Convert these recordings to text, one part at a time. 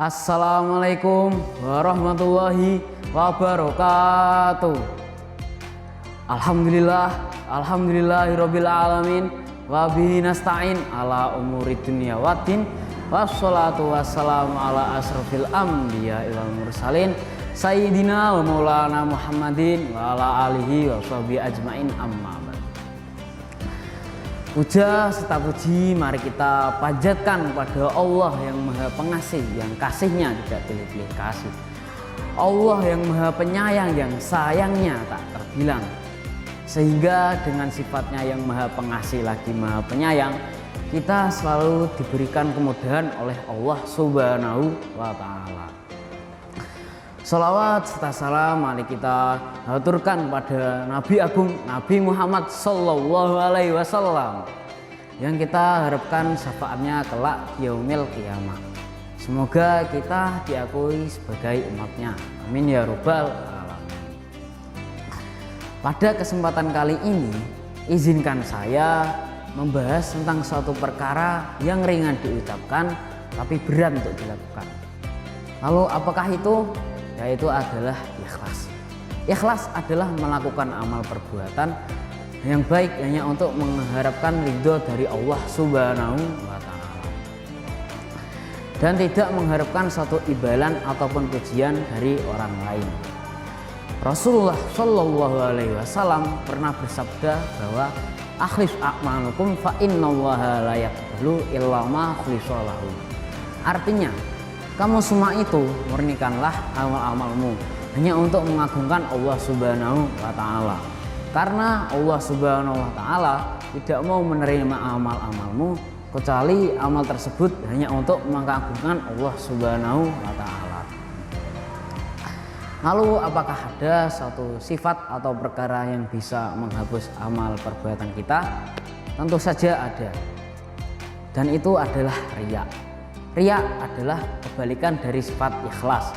Assalamualaikum warahmatullahi wabarakatuh. Alhamdulillahirabbil alamin wa bihi nasta'in ala umuri dunya waddin wassalatu wassalamu ala asrofil anbiya wal mursalin sayyidina wa maulana Muhammadin wa ala alihi wa sahbihi ajmain amma ba'd. Puja serta puji mari kita panjatkan kepada Allah yang Maha Pengasih, yang kasihnya tidak pilih-pilih kasih. Allah yang Maha Penyayang, yang sayangnya tak terbilang. Sehingga dengan sifatnya yang Maha Pengasih lagi Maha Penyayang, kita selalu diberikan kemudahan oleh Allah Subhanahu wa Ta'ala. Salawat serta salam mari kita haturkan pada Nabi Agung Nabi Muhammad Sallallahu Alaihi Wasallam yang kita harapkan syafaatnya kelak yaumil qiyamah. Semoga kita diakui sebagai umatnya. Amin ya rabbal alamin. Pada kesempatan kali ini izinkan saya membahas tentang suatu perkara yang ringan diucapkan tapi berat untuk dilakukan. Lalu apakah itu? Yaitu adalah ikhlas. Ikhlas adalah melakukan amal perbuatan yang baik hanya untuk mengharapkan ridho dari Allah Subhanahu wa Ta'ala dan tidak mengharapkan suatu imbalan ataupun pujian dari orang lain. Rasulullah Shallallahu Alaihi Wasallam pernah bersabda bahwa akhlis a'malukum fa innallaha la yaqbalu illa ma khulisa lahu. Artinya, kamu semua itu murnikanlah amal-amalmu hanya untuk mengagungkan Allah Subhanahu wa Ta'ala. Karena Allah Subhanahu wa Ta'ala tidak mau menerima amal-amalmu kecuali amal tersebut hanya untuk mengagungkan Allah Subhanahu wa Ta'ala. Lalu apakah ada suatu sifat atau perkara yang bisa menghapus amal perbuatan kita? Tentu saja ada. Dan itu adalah riya. Riya adalah kebalikan dari sifat ikhlas.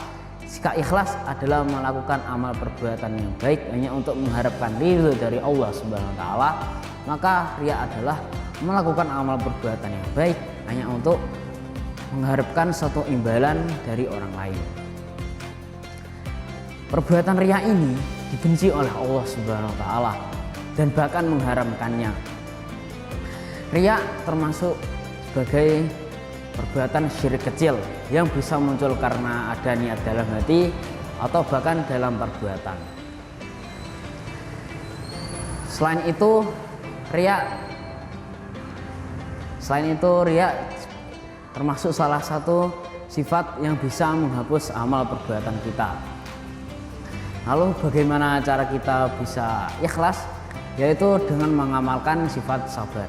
Jika ikhlas adalah melakukan amal perbuatan yang baik hanya untuk mengharapkan ridho dari Allah Subhanahu wa Ta'ala, maka riya adalah melakukan amal perbuatan yang baik hanya untuk mengharapkan suatu imbalan dari orang lain. Perbuatan riya ini dibenci oleh Allah Subhanahu wa Ta'ala dan bahkan mengharamkannya. Riya termasuk sebagai perbuatan syirik kecil yang bisa muncul karena ada niat dalam hati atau bahkan dalam perbuatan. Selain itu riya termasuk salah satu sifat yang bisa menghapus amal perbuatan kita. Lalu bagaimana cara kita bisa ikhlas? Yaitu dengan mengamalkan sifat sabar.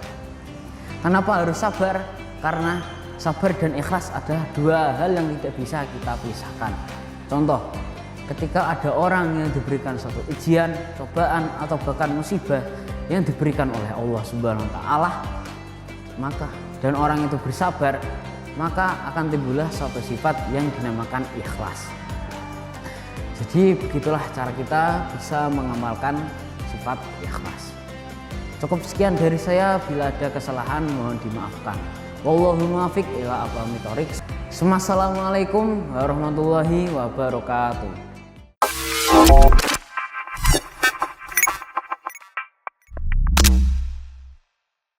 Kenapa harus sabar? Karena sabar dan ikhlas adalah dua hal yang tidak bisa kita pisahkan. Contoh, ketika ada orang yang diberikan suatu ujian, cobaan atau bahkan musibah yang diberikan oleh Allah Subhanahu wa Ta'ala, dan orang itu bersabar, maka akan timbullah suatu sifat yang dinamakan ikhlas. Jadi begitulah cara kita bisa mengamalkan sifat ikhlas. Cukup sekian dari saya, bila ada kesalahan mohon dimaafkan. Wallahu muwaffiq ila aqwamit thoriq. Assalamualaikum warahmatullahi wabarakatuh.